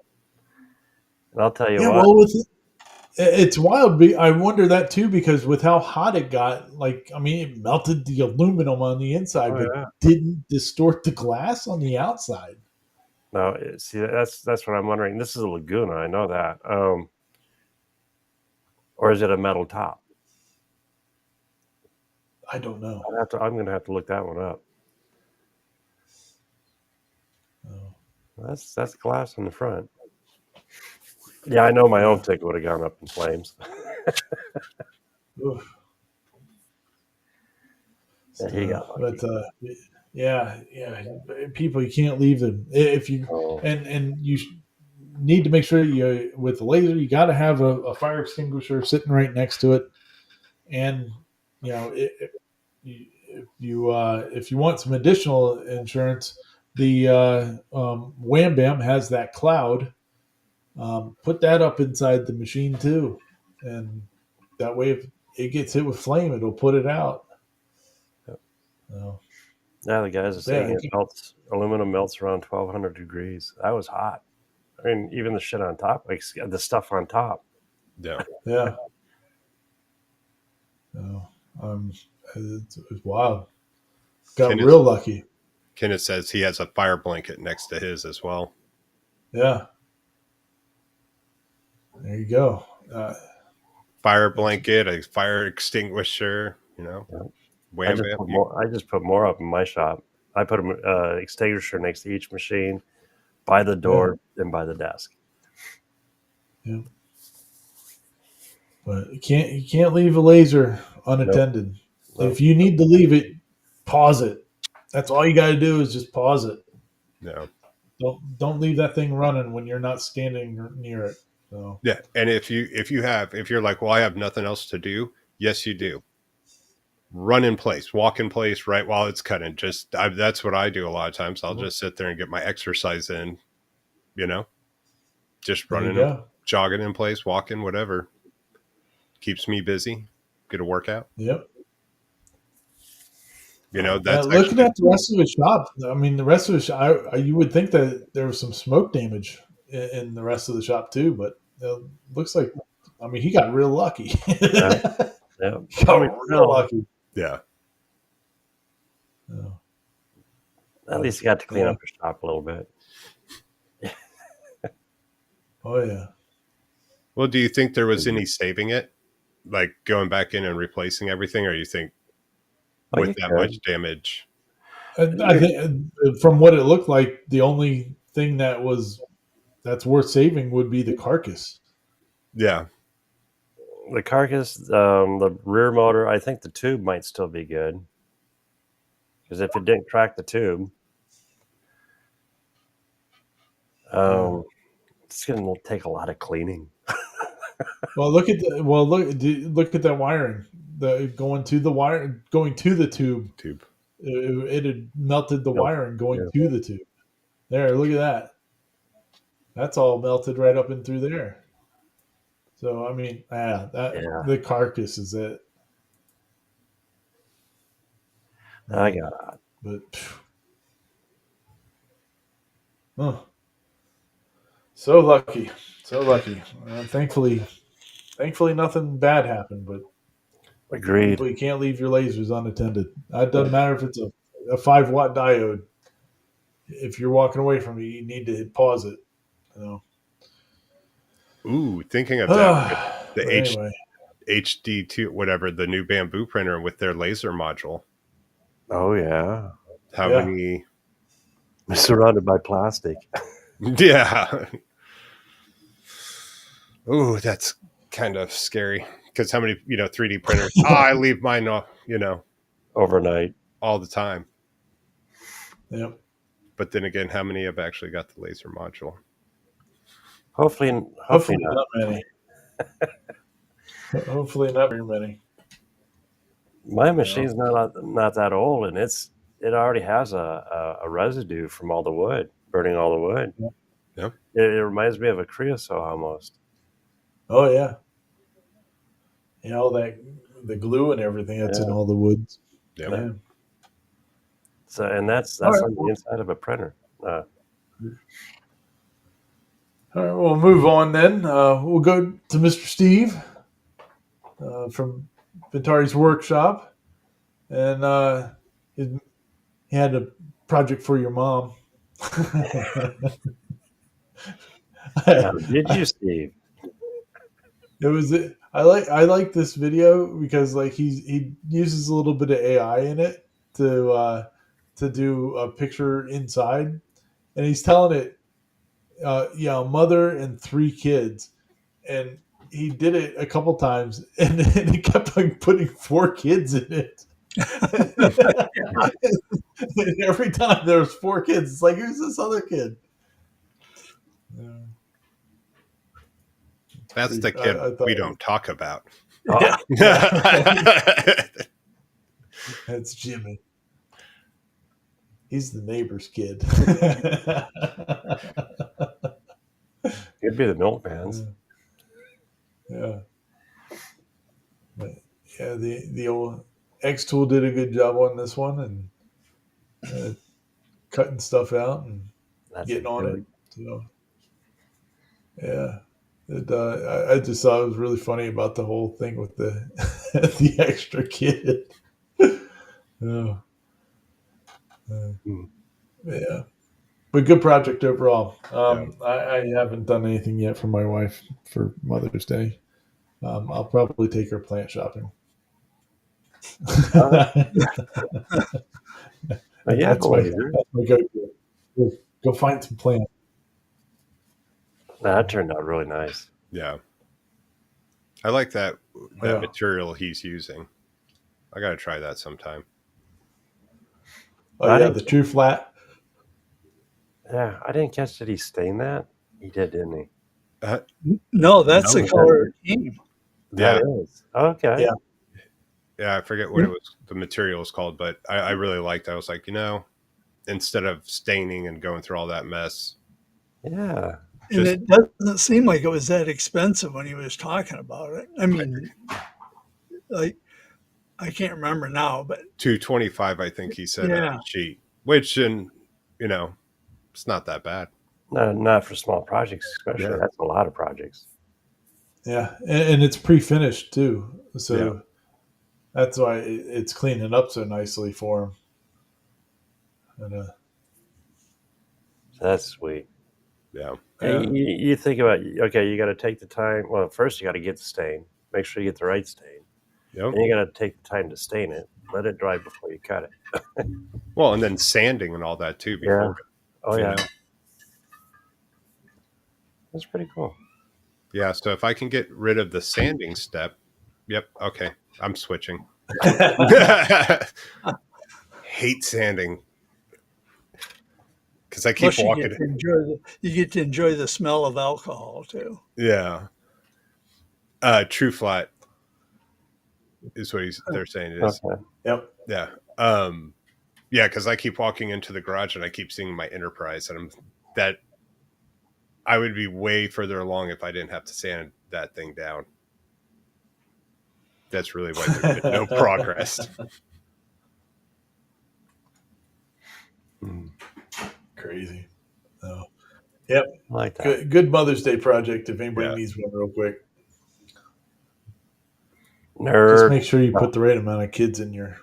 And I'll tell you what. Well, It's wild. I wonder that too because with how hot it got, like I mean, it melted the aluminum on the inside, Oh but yeah. didn't distort the glass on the outside. No, see, that's what I'm wondering. This is a Laguna, I know that. Or is it a metal top? I don't know. I'm gonna have to look that one up. Oh. That's glass in the front. Yeah, I know my own Yeah. ticket would have gone up in flames. Oof. Yeah, he got lucky. But yeah, people, you can't leave them if you Oh, and you need to make sure you with the laser you got to have a fire extinguisher sitting right next to it, and you know if you want some additional insurance, the Wham Bam has that cloud. Put that up inside the machine too, and that way if it gets hit with flame, it'll put it out. So, yeah, the guys are saying yeah, it melts. Aluminum melts around 1,200 degrees. That was hot. I mean, even the shit on top, like the stuff on top. Yeah. yeah. So, it's wild. Got Kenneth, real lucky. Kenneth says he has a fire blanket next to his as well. Yeah. There you go. Fire blanket, a fire extinguisher, you know. Yeah. Wham bam. I just put more up in my shop. I put an extinguisher next to each machine, by the door, and by the desk. Yeah. But you can't leave a laser unattended. Nope. If you need to leave it, pause it. That's all you got to do is just pause it. No. Don't leave that thing running when you're not standing near it. So Yeah, and if you're like, well, I have nothing else to do. Yes, you do. Run in place, walk in place right while it's cutting. That's what I do a lot of times. I'll just sit there and get my exercise in, you know, just there you running, go. jogging in place, walking, whatever keeps me busy. Get a workout. Yep. You know, that's Looking actually, at the rest of the shop, I mean, the rest of the shop, you would think that there was some smoke damage in the rest of the shop too, but looks like, I mean, he got real lucky. Yeah. He got real lucky. yeah. Oh, At least you got to clean yeah. up your shop a little bit. Oh yeah. Well, do you think there was any saving it, like going back in and replacing everything, or you think Oh, with you that could. much damage? I think from what it looked like, the only thing that's worth saving would be the carcass. Yeah. The carcass, the rear motor, I think the tube might still be good. Because if it didn't crack the tube, it's going to take a lot of cleaning. Well, look at look at that wiring. Going to the tube. It had melted the wiring going to the tube. There, look at that. That's all melted right up and through there. So I mean, the carcass is it. I got it. But so lucky. Thankfully nothing bad happened. But Agreed. you can't leave your lasers unattended. It doesn't matter if it's a 5-watt diode. If you're walking away from it, you need to pause it. Ooh, thinking of that, the anyway. HD2, whatever, the new bamboo printer with their laser module. Oh yeah. How many? Surrounded by plastic. Yeah. Ooh, that's kind of scary. Because how many, 3D printers? I leave mine, overnight, all the time. Yep. But then again, how many have actually got the laser module? Hopefully not many. Hopefully not very many. My machine's not that old, and it already has a residue from all the wood, burning all the wood. Yeah. It reminds me of a creosote almost. Oh yeah. All the glue and everything that's in all the woods. Yep. Yeah. So, and that's on the inside of a printer. All right, we'll move on then. We'll go to Mr. Steve from Ventari's workshop, and he had a project for your mom. Now, did you, Steve? It was I like this video because like he uses a little bit of AI in it to do a picture inside, and he's telling it, a mother and 3 kids, and he did it a couple times, and he kept like putting 4 kids in it. And every time there was 4 kids, it's like, who's this other kid? Yeah, That's the kid we don't talk about. Yeah. That's Jimmy. He's the neighbor's kid. Could be the milkman's. Yeah. But yeah, the old X Tool did a good job on this one, and cutting stuff out and That's getting a on good- it. So yeah. I just thought it was really funny about the whole thing with the the extra kid. Oh. Yeah, but good project overall. I haven't done anything yet for my wife for Mother's Day. I'll probably take her plant shopping. Yeah, that's my later. go-to. Go find some plants. That turned out really nice. Yeah. I like that Yeah. material he's using. I got to try that sometime. Oh I yeah, didn't- the true flat. Yeah, I didn't catch. Did he stain that? He did, didn't he? No, that's No, the color it came. That is. Okay. Yeah. Yeah, I forget what it was, the material is called, but I really liked it. I was like, instead of staining and going through all that mess. Yeah. And it doesn't seem like it was that expensive when he was talking about it. I mean, like, I can't remember now, but $225, I think he said, on Yeah. the sheet, which, it's not that bad. No, not for small projects, especially. Yeah. That's a lot of projects. Yeah, and it's pre-finished too, so Yeah. that's why it's cleaning up so nicely for him. And, That's sweet. Yeah. And you think about, okay, you got to take the time. Well, first you got to get the stain. Make sure you get the right stain. Yep. And you got to take the time to stain it. Let it dry before you cut it. Well, and then sanding and all that too before. Oh, you yeah. know. That's pretty cool. Yeah. So if I can get rid of the sanding step, yep. Okay. I'm switching. Hate sanding. Because I keep plus you walking. get to enjoy the smell of alcohol too. Yeah. True flat is what they're saying it is. Okay. Yep. Yeah. Yeah, because I keep walking into the garage and I keep seeing my Enterprise, and I would be way further along if I didn't have to sand that thing down. That's really why there's been no progress. Crazy. So, yep. I like that. Good Mother's Day project if anybody Yeah. needs one real quick. Nerd. Just make sure you put the right amount of kids in your.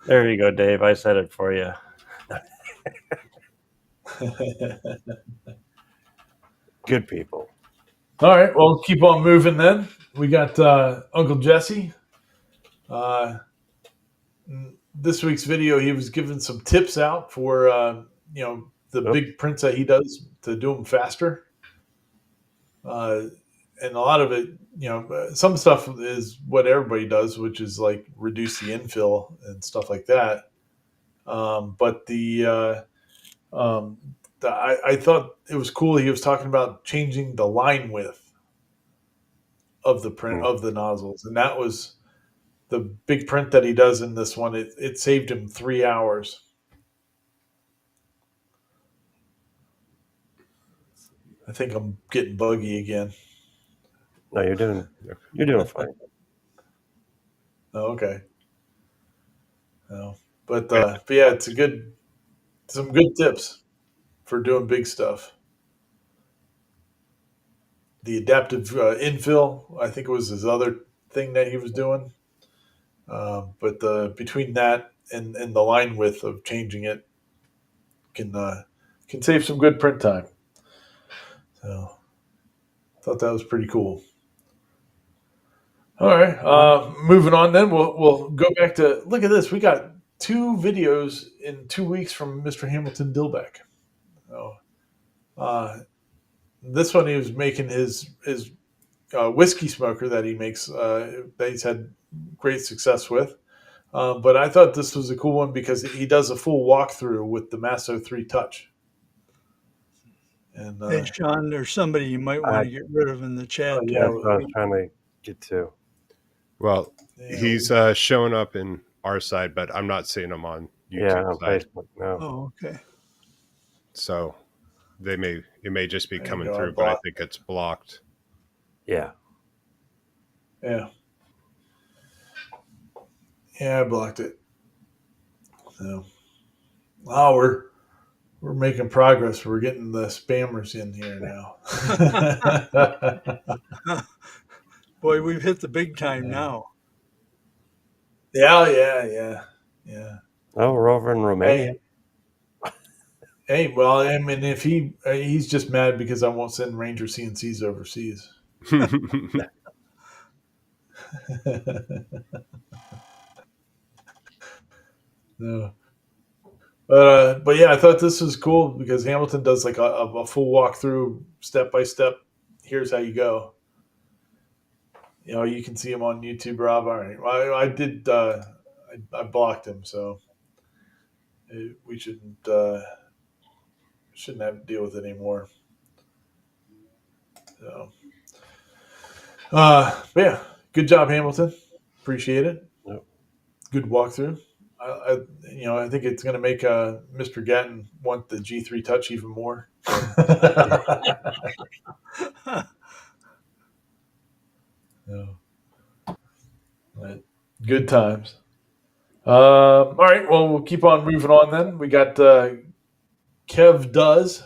There you go, Dave. I said it for you. Good people. All right, well, keep on moving then. We got Uncle Jesse. This week's video, he was giving some tips out for the big prints that he does to do them faster. And a lot of it, some stuff is what everybody does, which is like reduce the infill and stuff like that. But I thought it was cool. He was talking about changing the line width of the print of the nozzles, and that was the big print that he does in this one. It saved him 3 hours. I think I'm getting buggy again. No, you're doing fine. Oh, okay. No, but yeah, it's some good tips. for doing big stuff. The adaptive infill, I think, was his other thing that he was doing. But between that and the line width of changing it can save some good print time. So I thought that was pretty cool. All right, moving on. Then we'll go back to look at this. We got 2 videos in 2 weeks from Mr. Hamilton Dilbeck. So, this one he was making his whiskey smoker that he makes that he's had great success with. But I thought this was a cool one because he does a full walkthrough with the Masso 3 Touch. And Hey, Sean, there's somebody you might want to get rid of in the chat. yeah, That's what I was trying to get to. Well, he's showing up in our side, but I'm not seeing him on YouTube Yeah, on side. Facebook. No. Oh, okay. So it may just be There you coming go, through, but I think it's blocked. Yeah. Yeah, I blocked it. So, we're making progress. We're getting the spammers in here now. Boy, we've hit the big time now. Yeah. Oh, we're over in Romania. Hey, well, I mean, if he's just mad because I won't send Ranger CNCs overseas. No. But yeah, I thought this was cool because Hamilton does like a full walkthrough, step by step. Here's how you go. You can see him on YouTube, Rob. All right, I did. I blocked him, so we shouldn't have to deal with it anymore. So, but yeah, good job, Hamilton. Appreciate it. Yep. Good walkthrough. I think it's going to make Mr. Gatton want the G3 Touch even more. No. But good times. All right, well, we'll keep on moving on then. We got Kev Does.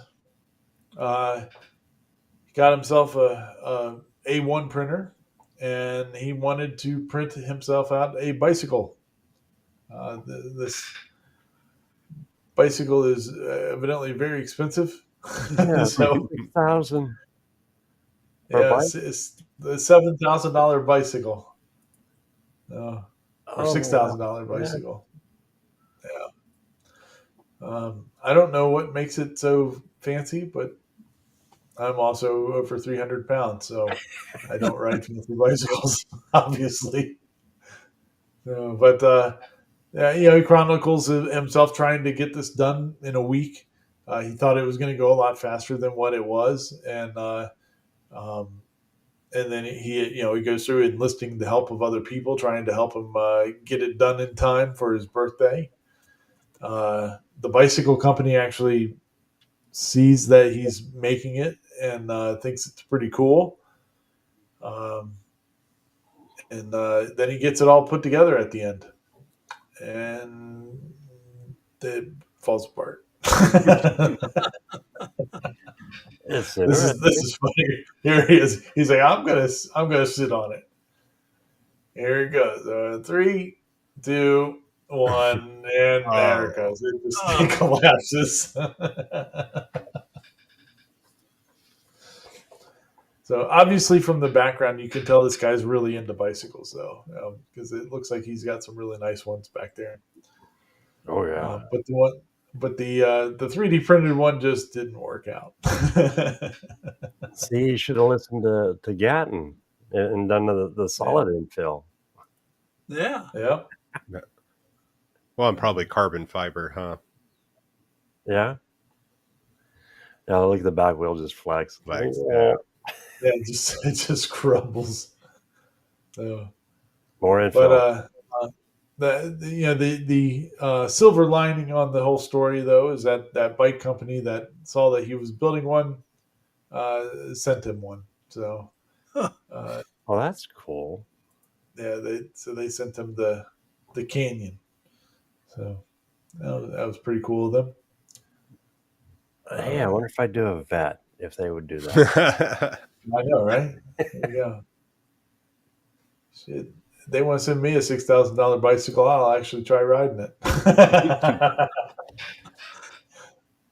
He got himself a A1 printer, and he wanted to print himself out a bicycle. This bicycle is evidently very expensive. Yeah, So 6,000. yeah, it's the $7,000 bicycle, or $6,000 bicycle. Yeah. I don't know what makes it so fancy, but I'm also over 300 pounds, so I don't ride fancy bicycles, obviously. But he chronicles himself trying to get this done in a week. He thought it was going to go a lot faster than what it was, and then he goes through enlisting the help of other people, trying to help him get it done in time for his birthday. The bicycle company actually sees that he's making it and thinks it's pretty cool. And then he gets it all put together at the end, and it falls apart. This is funny. Here he is. He's like, I'm gonna sit on it. Here it goes. 3, 2, 1, and there it goes. It just collapses. So obviously, from the background, you can tell this guy's really into bicycles, though, because it looks like he's got some really nice ones back there. Oh yeah. But the 3D printed one just didn't work out. See, you should have listened to Gatton and done the solid infill. Yeah. Yeah. Well, and probably carbon fiber, huh? Yeah. Yeah, look at the back wheel just flex. Yeah. Yeah, it just crumbles. So, more infill. But the silver lining on the whole story, though, is that bike company that saw that he was building one sent him one. So, Oh, that's cool. Yeah, they sent him the Canyon. So that was pretty cool of them. Hey, I wonder if I'd do a vet if they would do that. I know, right? There you go. Shit. They want to send me a $6,000 bicycle. I'll actually try riding it.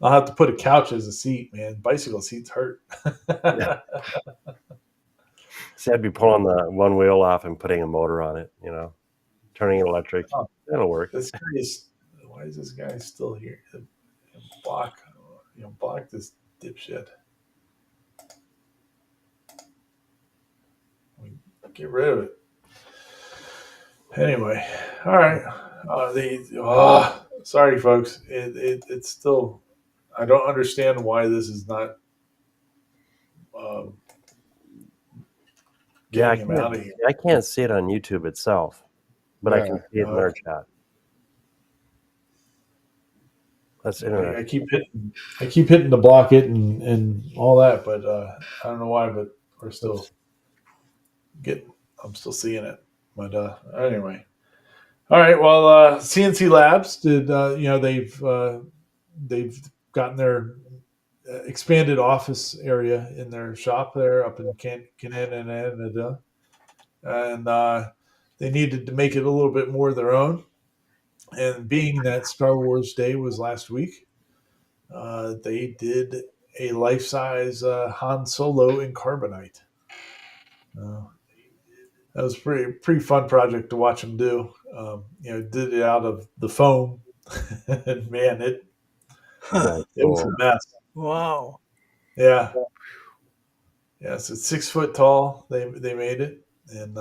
I'll have to put a couch as a seat, man. Bicycle seats hurt. Yeah. See, I'd be pulling the one wheel off and putting a motor on it, turning it electric. Oh. That'll work. This guy is. Why is this guy still here? Block. Block this dipshit. Get rid of it. Anyway, all right. Sorry, folks. It's still. I don't understand why this is not. Yeah, Getting him out of here. I can't see it on YouTube itself, but I can see it in our chat. That's interesting. I keep hitting to block it and all that, but I don't know why. But we're still I'm still seeing it. But anyway, all right. Well, CNC Labs did. They've gotten their expanded office area in their shop there up in Canada, and they needed to make it a little bit more their own. And being that Star Wars Day was last week, they did a life-size Han Solo in carbonite. That was pretty fun project to watch them do. Did it out of the foam, and man, it was a mess. Wow. Yeah. Yeah, so it's 6 foot tall. They made it and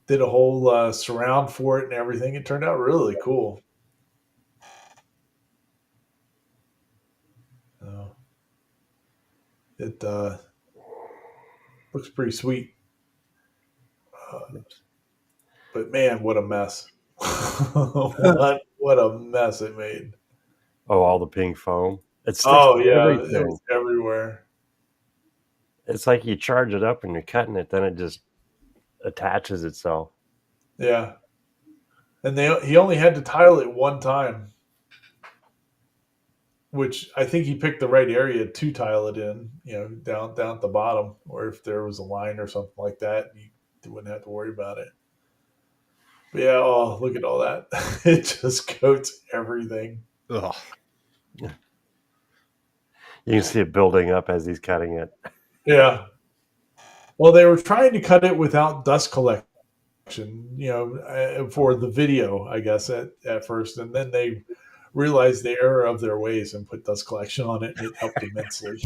did a whole surround for it and everything. It turned out really cool. It looks pretty sweet. But man, what a mess. what a mess it made. Oh, all the pink foam. It was everywhere. It's like you charge it up and you're cutting it, then it just attaches itself. Yeah. And he only had to tile it one time, which I think he picked the right area to tile it in, down at the bottom, or if there was a line or something like that, you wouldn't have to worry about it. But yeah, look at all that. It just coats everything. Ugh. You can see it building up as he's cutting it. Yeah. Well, they were trying to cut it without dust collection, for the video, I guess, at first. And then they realized the error of their ways and put dust collection on it, and it helped immensely.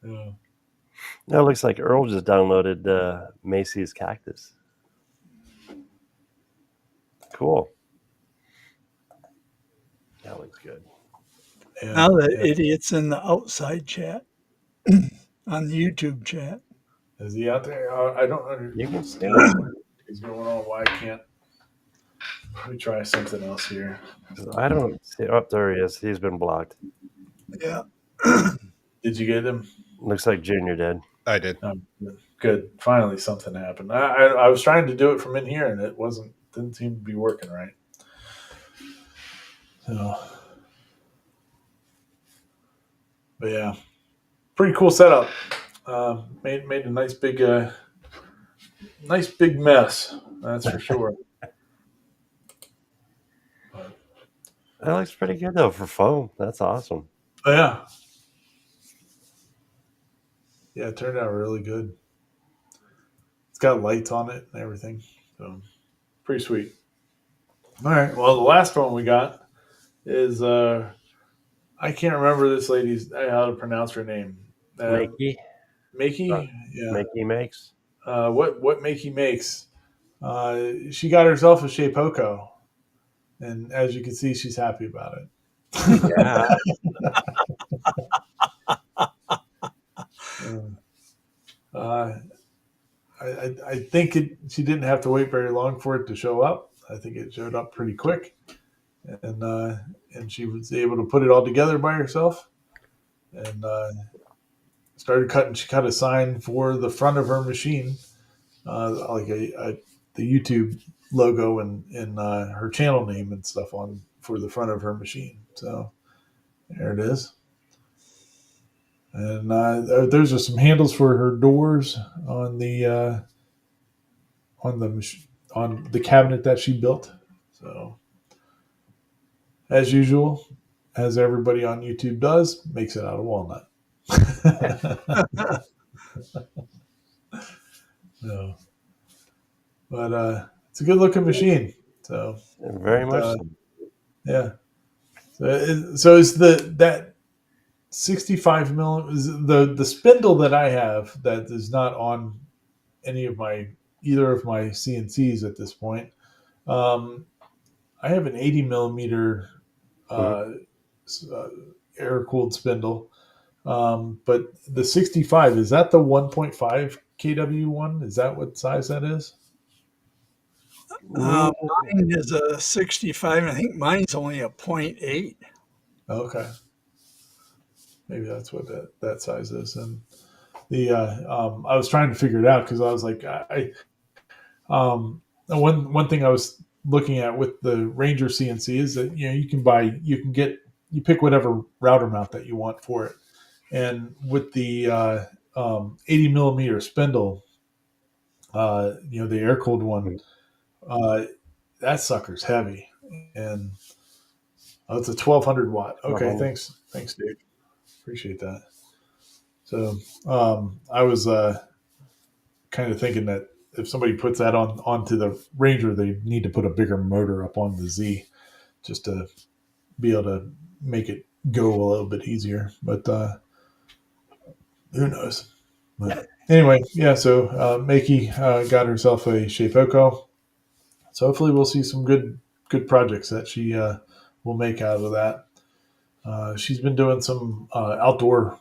Yeah. Now it looks like Earl just downloaded Macy's Cactus. Cool. That looks good. Yeah, now the idiot's in the outside chat, on the YouTube chat. Is he out there? I don't understand. You can see what is going on. Why I can't? Let me try something else here. I don't see. Oh, there he is. He's been blocked. Yeah. Did you get him? Looks like Junior did. I did. Good. Finally, something happened. I was trying to do it from in here, and it didn't seem to be working right. So, but yeah, pretty cool setup. Made a nice big mess. That's for sure. That looks pretty good though for foam. That's awesome. Oh, yeah. Yeah, it turned out really good. It's got lights on it and everything. So pretty sweet. All right. Well, the last one we got is I can't remember this lady's how to pronounce her name. Makey? Yeah. Makey makes? What Makey makes. She got herself a Shapeoko. And as you can see, she's happy about it. Yeah. I think she didn't have to wait very long for it to show up. I think it showed up pretty quick, and she was able to put it all together by herself, and started cutting. She cut a sign for the front of her machine, like the YouTube logo and her channel name and stuff on for the front of her machine. So there it is. And those are some handles for her doors on the on the cabinet that she built. So as usual, as everybody on YouTube does, makes it out of walnut. No, but it's a good looking machine. So Very much so. yeah. So is that 65 millimeters the spindle that I have that is not on any of either of my CNCs at this point. Um, I have an 80 millimeter Mhm. uh, air cooled spindle. But the 65, is that the 1.5 kW one? Is that what size that is? Mm, Mine is a 65, and I think mine's only a 0.8. Okay. Maybe that's what that size is. And the I was trying to figure it out because I was like, one thing I was looking at with the Ranger CNC is that you pick whatever router mount that you want for it, and with the 80 millimeter spindle, the air cooled one, mhm. uh, that sucker's heavy, and it's a 1200 watt. Okay, thanks, Dave, appreciate that. So I was kind of thinking that if somebody puts that onto the Ranger, they need to put a bigger motor up on the Z just to be able to make it go a little bit easier. But who knows? But anyway, yeah. So Makey got herself a Shapeoko. So hopefully we'll see some good projects that she will make out of that. She's been doing some outdoor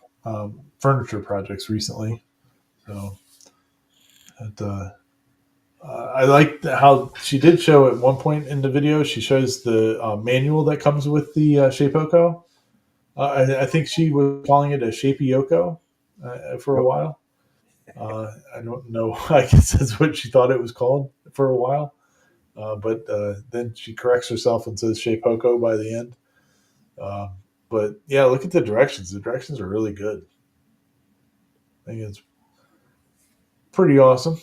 furniture projects recently. So it, I like how she did show at one point in the video. She shows the manual that comes with the Shapeoko. I think she was calling it a Shapeyoko for a Yep. while. I don't know. I guess that's what she thought it was called for a while. But then she corrects herself and says Shapeoko by the end. Uh, but yeah, look at the directions. The directions are really good. I think it's pretty awesome.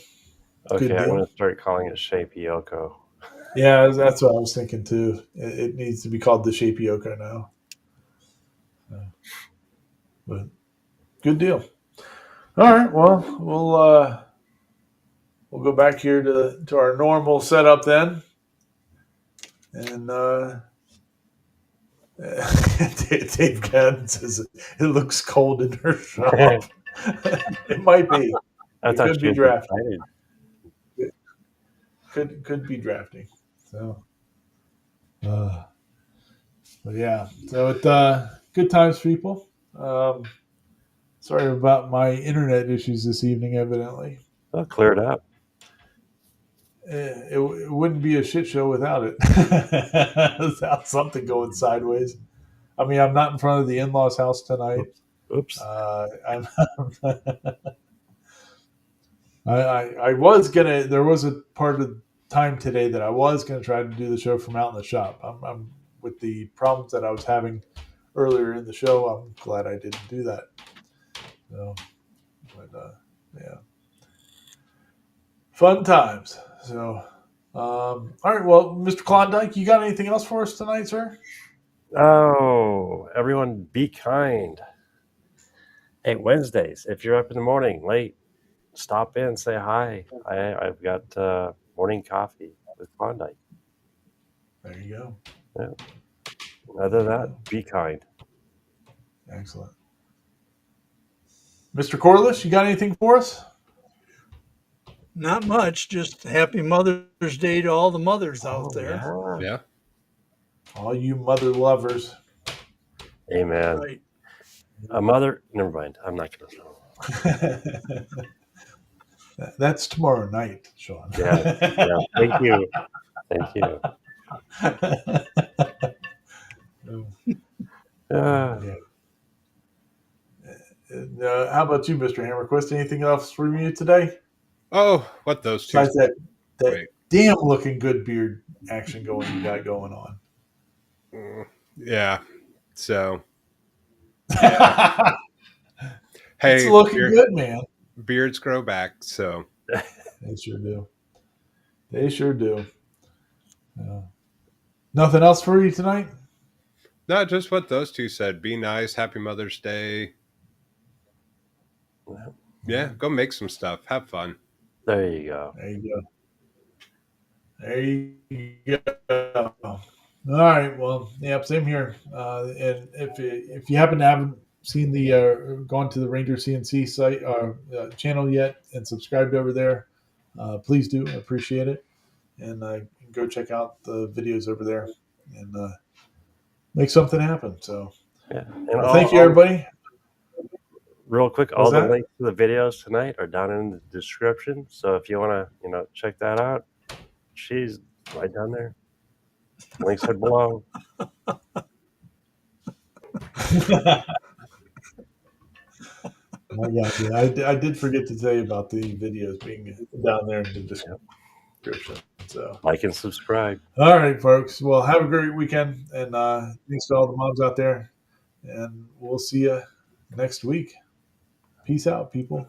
Good Okay, I'm deal. going to start calling it Shapey Yoko. Yeah, that's what I was thinking too. It needs to be called the Shapeyoko now. But good deal. All right. Well, we'll go back here to our normal setup then, and Dave Cannon says it looks cold in her shop. It might be. I It thought could she be was drafting. excited. It could be drafting. So, uh, but yeah. So it good times, people. Sorry about my internet issues this evening. Evidently, Oh, cleared up. it wouldn't be a shit show without it. Without something going sideways. I mean, I'm not in front of the in-laws' house tonight. Oops. I'm, I was gonna. There was a part of time today that I was gonna try to do the show from out in the shop. I'm with the problems that I was having earlier in the show. I'm glad I didn't do that. So, but yeah, fun times. So, all right. Well, Mr. Klondike, you got anything else for us tonight, sir? Oh, everyone be kind. Hey, Wednesdays, if you're up in the morning late, stop in, say hi. I've got morning coffee with Klondike. There you go. Yeah. Other than There you that, go. be kind. Excellent. Mr. Corliss, you got anything for us? Not much, just happy Mother's Day to all the mothers out Oh, there. yeah. Yeah. All you mother lovers. Amen. Right. A mother, never mind. I'm not going to. That's tomorrow night, Sean. Yeah. Yeah. Thank you. Thank you. Uh, Yeah. And, how about you, Mr. Hammerquist? Anything else from you today? Oh, what those two? Besides that Wait. damn looking good beard action you got going on. Yeah. So, Yeah. It's hey, looking good, man. beards grow back. So, They sure do. They sure do. Nothing else for you tonight? no, just what those two said. Be nice. Happy Mother's Day. Yeah, go make some stuff. Have fun. There you go. There you go. There you go. All right. Well, yeah, same here. And if you happen to haven't seen the gone to the Ranger CNC site channel yet and subscribed over there, please do. I appreciate it. And go check out the videos over there and make something happen. So, Yeah. And well, thank you, everybody. Real quick, What's all the that? links to the videos tonight are down in the description. So if you want to, check that out, she's right down there. Links are below. I got you. I did forget to tell you about the videos being down there in the description. So, Like and subscribe. all right, folks. Well, have a great weekend, and thanks to all the moms out there. And we'll see you next week. Peace out, people.